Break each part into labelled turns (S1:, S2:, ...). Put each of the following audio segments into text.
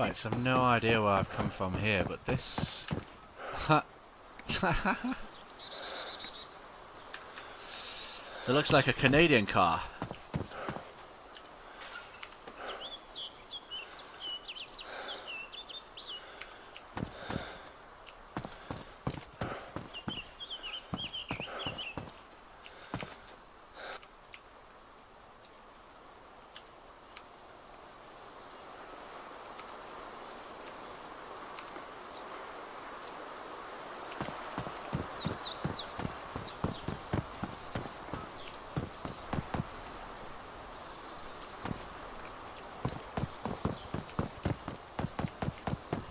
S1: Right, so I've no idea where I've come from here, but this... It looks like a Canadian car.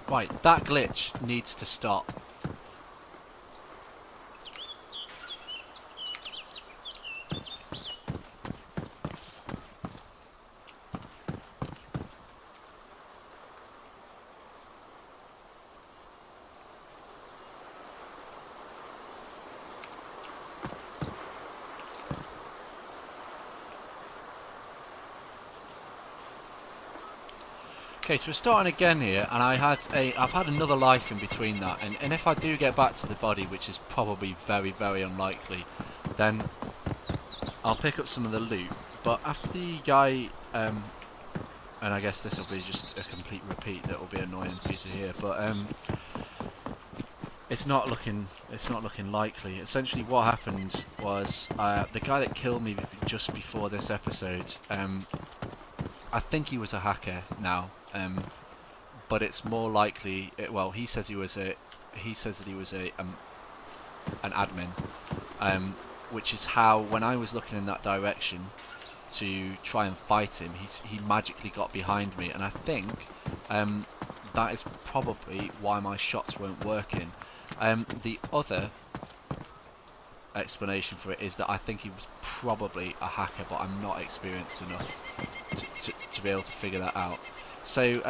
S1: Right, that glitch needs to stop. Okay, so we're starting again here, and I've had another life in between that, and if I do get back to the body, which is probably very, very unlikely, then I'll pick up some of the loot. But after the guy, and I guess this will be just a complete repeat that will be annoying for you to hear, but it's not looking likely. Essentially, what happened was the guy that killed me just before this episode. I think he was a hacker now. But it's more likely. Well, he says he was a. He says that he was an admin, which is how when I was looking in that direction to try and fight him, he magically got behind me, and I think that is probably why my shots weren't working. The other explanation for it is that I think he was probably a hacker, but I'm not experienced enough to be able to figure that out. So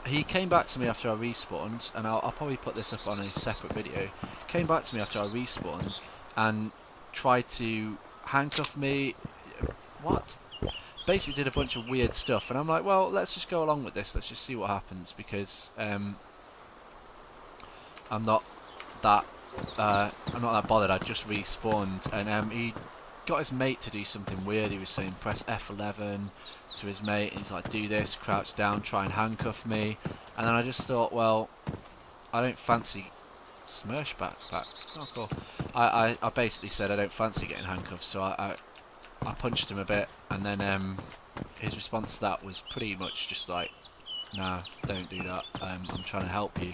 S1: he came back to me after I respawned, and I'll probably put this up on a separate video. Came back to me after I respawned and tried to handcuff me. What? Basically did a bunch of weird stuff, and I'm like, well, let's just go along with this. Let's just see what happens, because I'm not that bothered. I just respawned, and he got his mate to do something weird. He was saying press F11 to his mate, and he's like, do this, crouch down, try and handcuff me. And then I just thought, well, I don't fancy Smirsh back. Oh, cool. I basically said I don't fancy getting handcuffed, so I punched him a bit, and then his response to that was pretty much just like, nah, don't do that, I'm trying to help you.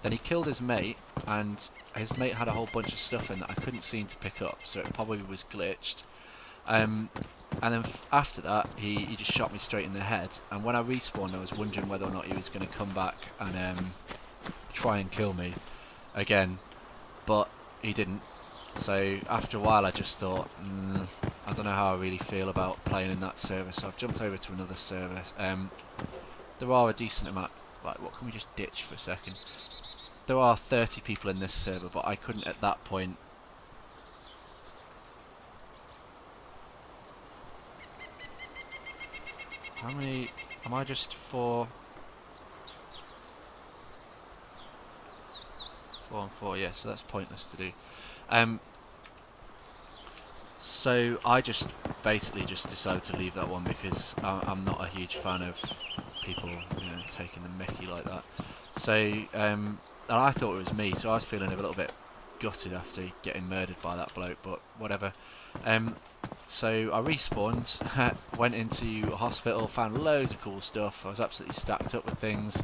S1: Then he killed his mate, and his mate had a whole bunch of stuff in that I couldn't seem to pick up, so it probably was glitched. And then after that, he just shot me straight in the head, and when I respawned I was wondering whether or not he was going to come back and try and kill me again, but he didn't. So after a while I just thought, I don't know how I really feel about playing in that server, so I've jumped over to another server. There are a decent amount, like, what can we just ditch for a second? There are 30 people in this server, but I couldn't at that point. How many, am I just 4 and 4, yeah, so that's pointless to do. So I just basically just decided to leave that one because I'm not a huge fan of people, you know, taking the mickey like that. So and I thought it was me, so I was feeling a little bit gutted after getting murdered by that bloke, but whatever. So I respawned, went into a hospital, found loads of cool stuff. I was absolutely stacked up with things,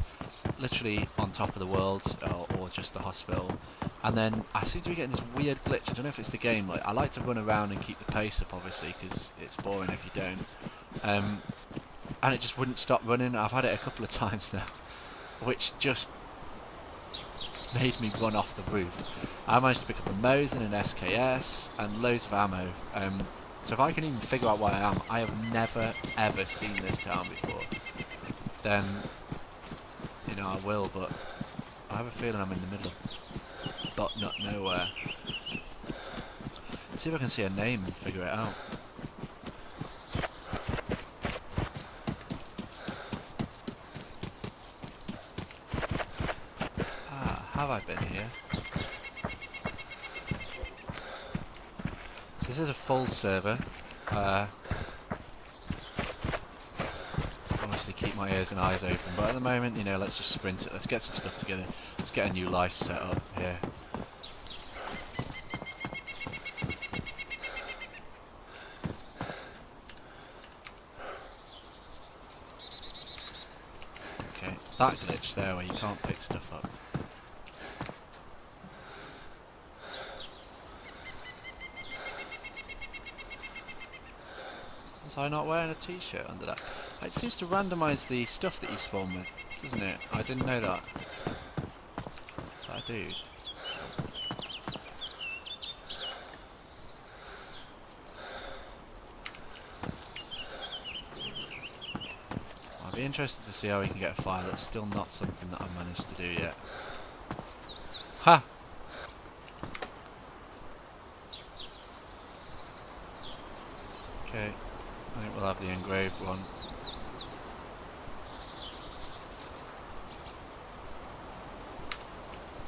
S1: literally on top of the world, or just the hospital. And then I seem to be getting this weird glitch. I don't know if it's the game. Like, I like to run around and keep the pace up, obviously, because it's boring if you don't. And it just wouldn't stop running. I've had it a couple of times now, which just made me run off the roof. I managed to pick up a Mosin and an SKS and loads of ammo. So if I can even figure out where I am, I have never ever seen this town before, then, you know, I will, but I have a feeling I'm in the middle of not nowhere. Let's see if I can see a name and figure it out. have I been here? So this is a full server. Obviously keep my ears and eyes open, but at the moment, you know, let's just sprint it. Let's get some stuff together. Let's get a new life set up here. Okay, that glitch there where you can't pick stuff up. Was I not wearing a t-shirt under that? It seems to randomise the stuff that you spawn with, doesn't it? I didn't know that. Is that a dude? I'd be interested to see how we can get a fire. That's still not something that I've managed to do yet. Ha! Okay, I think we'll have the engraved one.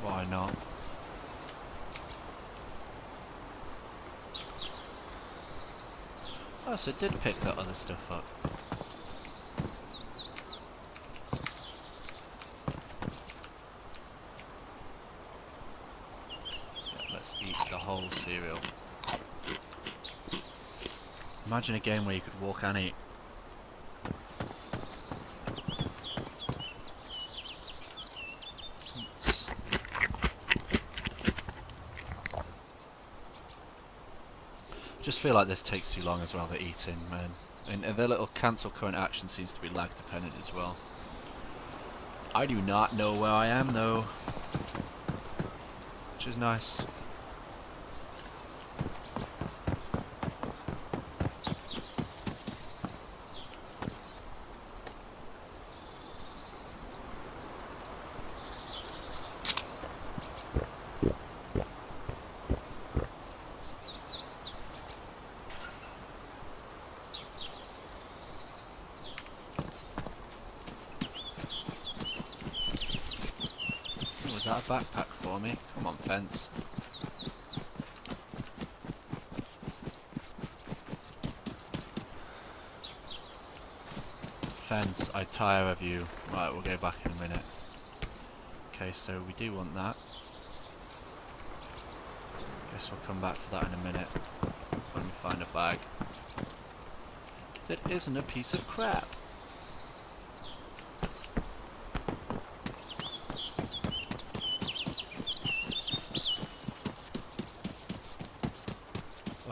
S1: Why not? Oh, so it did pick that other stuff up. Yeah, let's eat the whole cereal. Imagine a game where you could walk and eat. Just feel like this takes too long as well, the eating, man. And the little cancel current action seems to be lag dependent as well. I do not know where I am though, which is nice. Was that a backpack for me? Come on, fence. Fence, I tire of you. Right, we'll go back in a minute. Okay, so we do want that. Guess we'll come back for that in a minute when we find a bag that isn't a piece of crap.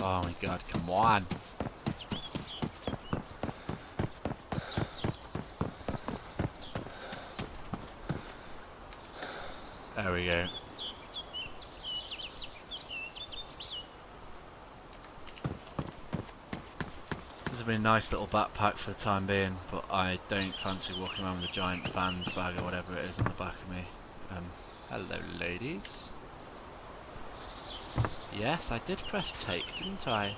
S1: Oh my god, come on! There we go. This has been a nice little backpack for the time being, but I don't fancy walking around with a giant Vans bag or whatever it is on the back of me. Hello ladies. Yes, I did press take, didn't I?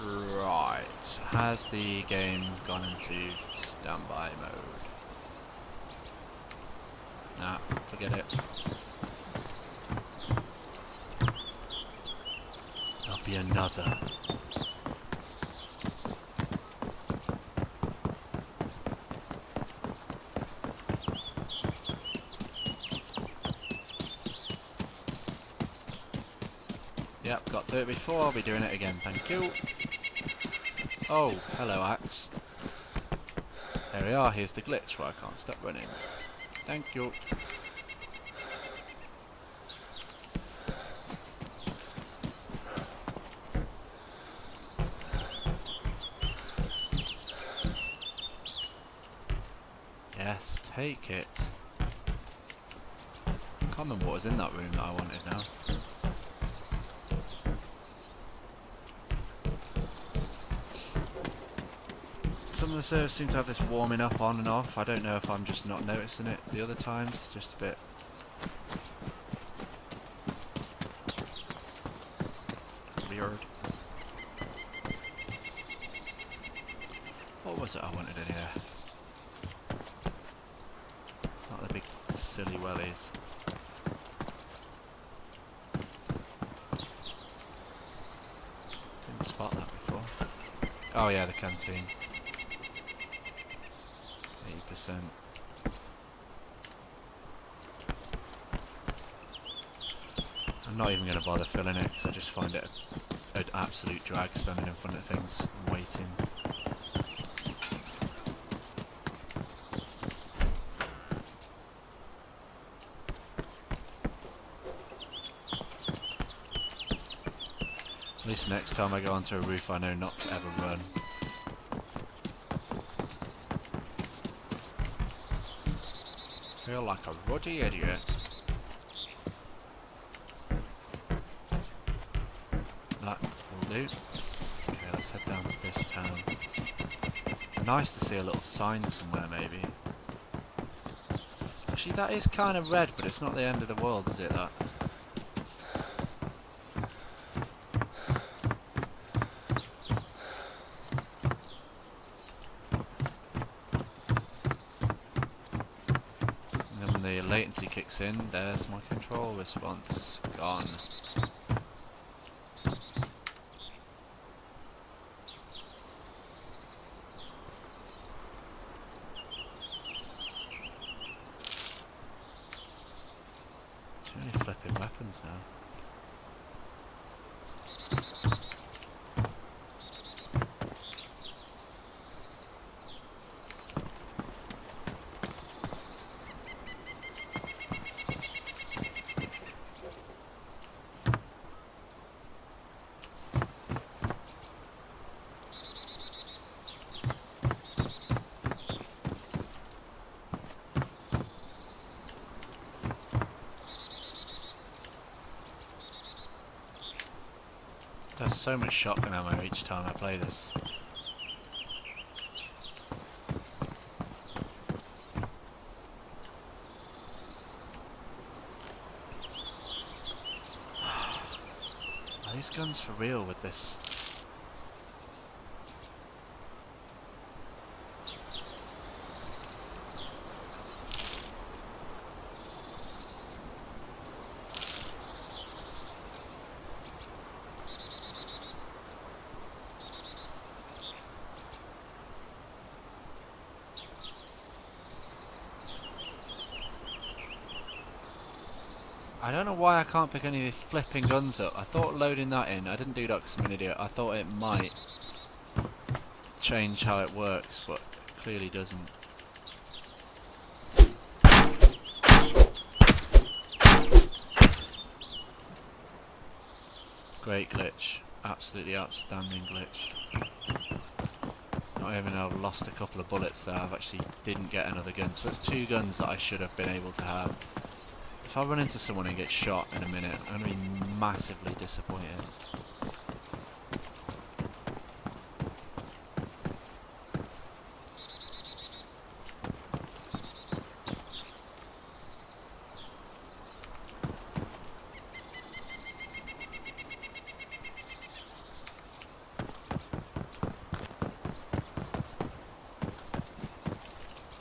S1: Right, has the game gone into standby mode? Nah, forget it. There'll be another. Yep, got through it before, I'll be doing it again, thank you. Oh, hello axe. There we are, here's the glitch where I can't stop running. Thank you. Yes, take it. I can't remember what was in that room that I wanted now. Some of the servers seem to have this warming up on and off. I don't know if I'm just not noticing it the other times. Just a bit. Weird. What was it I wanted in here? Not the big silly wellies. Didn't spot that before. Oh yeah, the canteen. 80%. I'm not even going to bother filling it because I just find it an absolute drag standing in front of things and waiting. At least next time I go onto a roof I know not to ever run. Feel like a ruddy idiot. That will do. Okay, let's head down to this town. Nice to see a little sign somewhere maybe. Actually that is kind of red, but it's not the end of the world, is it, that? Latency kicks in, there's my control response. Gone. Too many flipping weapons now. There's so much shotgun ammo each time I play this. Are these guns for real with this? I don't know why I can't pick any of these flipping guns up. I thought loading that in, I didn't do that because I'm an idiot. I thought it might change how it works, but it clearly doesn't. Great glitch. Absolutely outstanding glitch. Not even though I've lost a couple of bullets there, I've actually didn't get another gun. So that's two guns that I should have been able to have. If I run into someone and get shot in a minute, I'm going to be massively disappointed.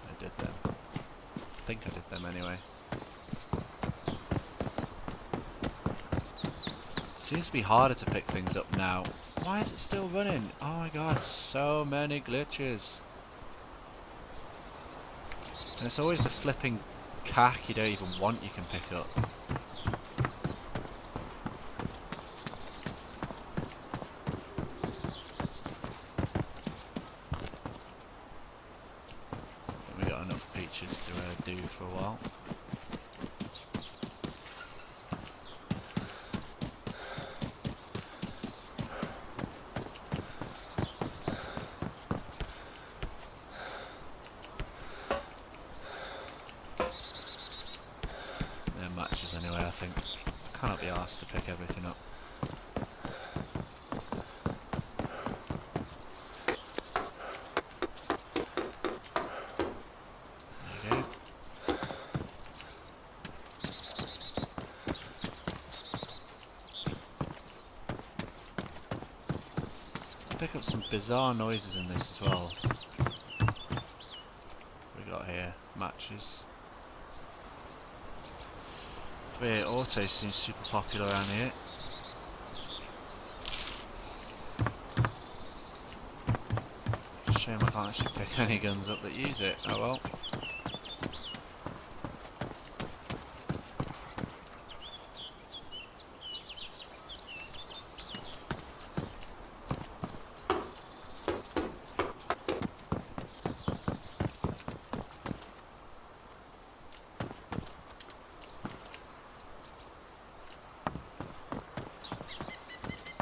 S1: I did them. I think I did them anyway. Seems to be harder to pick things up now. Why is it still running? Oh my god, so many glitches. And it's always the flipping cack you don't even want you can pick up. I think we got enough peaches to do for a while. Anyway, I think I cannot be asked to pick everything up. pick up some bizarre noises in this as well. What we got here? Matches. 3 auto seems super popular around here. Shame I can't actually pick any guns up that use it. Oh well.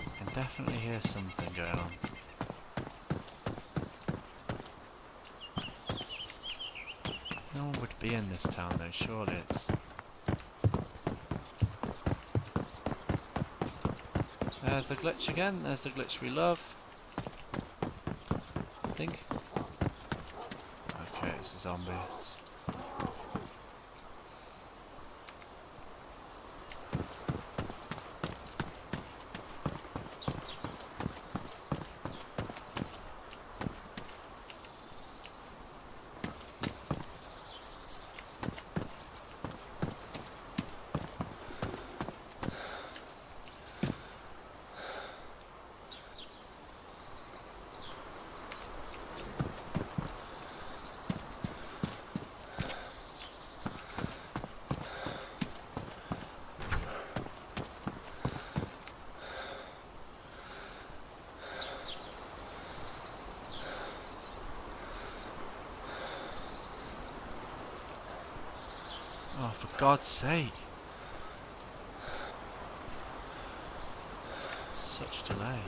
S1: I can definitely hear something going on. No one would be in this town though, surely it's... There's the glitch again, there's the glitch we love. I think. Okay, it's a zombie. Oh, for God's sake! Such delay.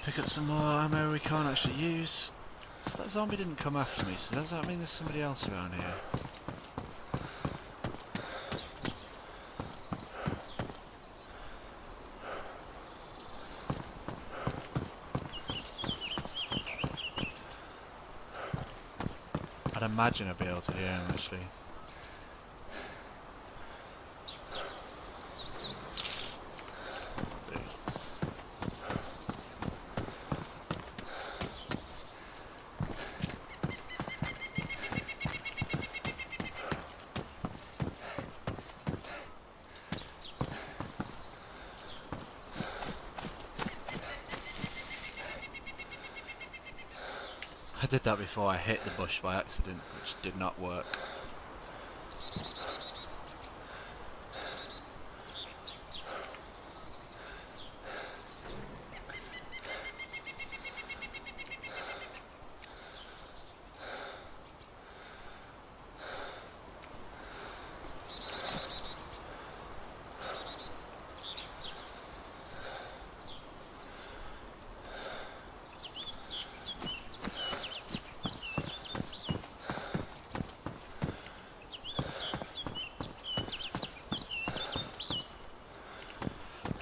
S1: Pick up some more ammo we can't actually use. So that zombie didn't come after me, so does that mean there's somebody else around here? I'd imagine I'd be able to hear him actually. I did that before, I hit the bush by accident, which did not work.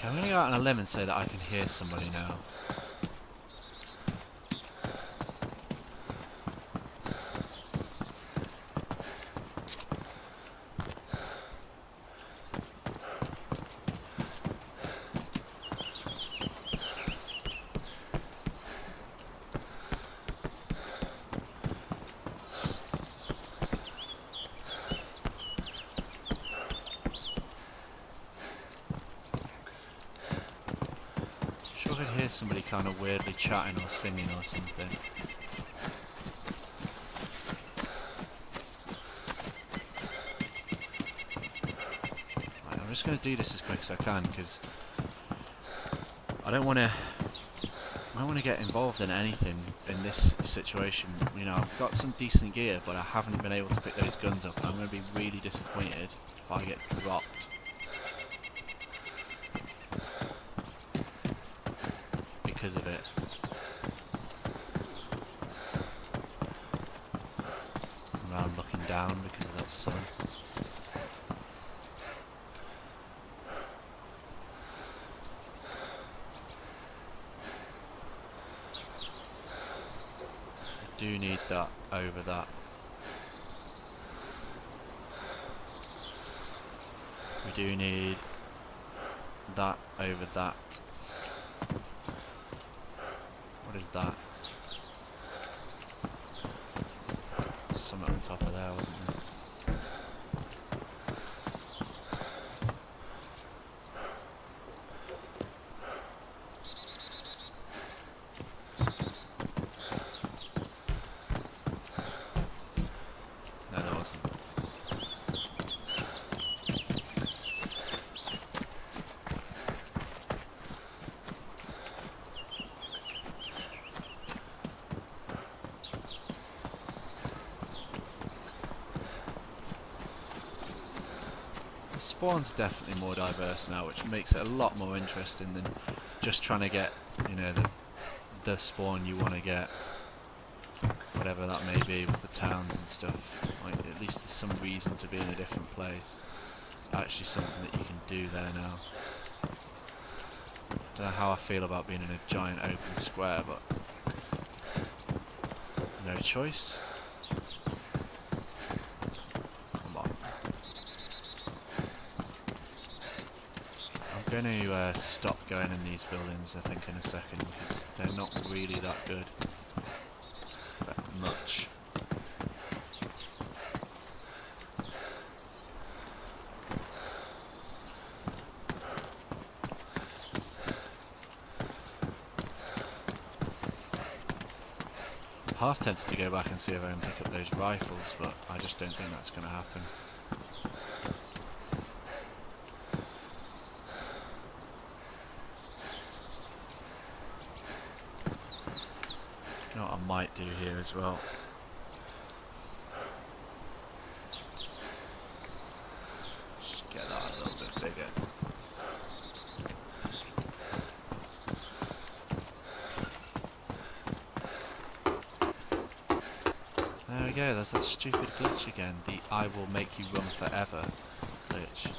S1: I'm gonna go out on a limb and say that I can hear somebody now. I could hear somebody kind of weirdly chatting or singing or something. Right, I'm just going to do this as quick as I can because I don't want to get involved in anything in this situation. You know, I've got some decent gear, but I haven't been able to pick those guns up. I'm going to be really disappointed if I get dropped. Because of it. I'm around looking down because of that sun. I do need that over that. do need that over that. What is that? Something on top of there, wasn't there? No, there wasn't. The spawn's definitely more diverse now, which makes it a lot more interesting than just trying to get, you know, the spawn you want to get, whatever that may be, with the towns and stuff. Like, at least there's some reason to be in a different place. It's actually something that you can do there now. Don't know how I feel about being in a giant open square, but no choice. Come on. I'm going to stop going in these buildings, I think, in a second, because they're not really that good. That much. Half tempted to go back and see if I can pick up those rifles, but I just don't think that's going to happen. You know what I might do here as well? Just get that a little bit bigger. There we go, there's that stupid glitch again, the I will make you run forever glitch.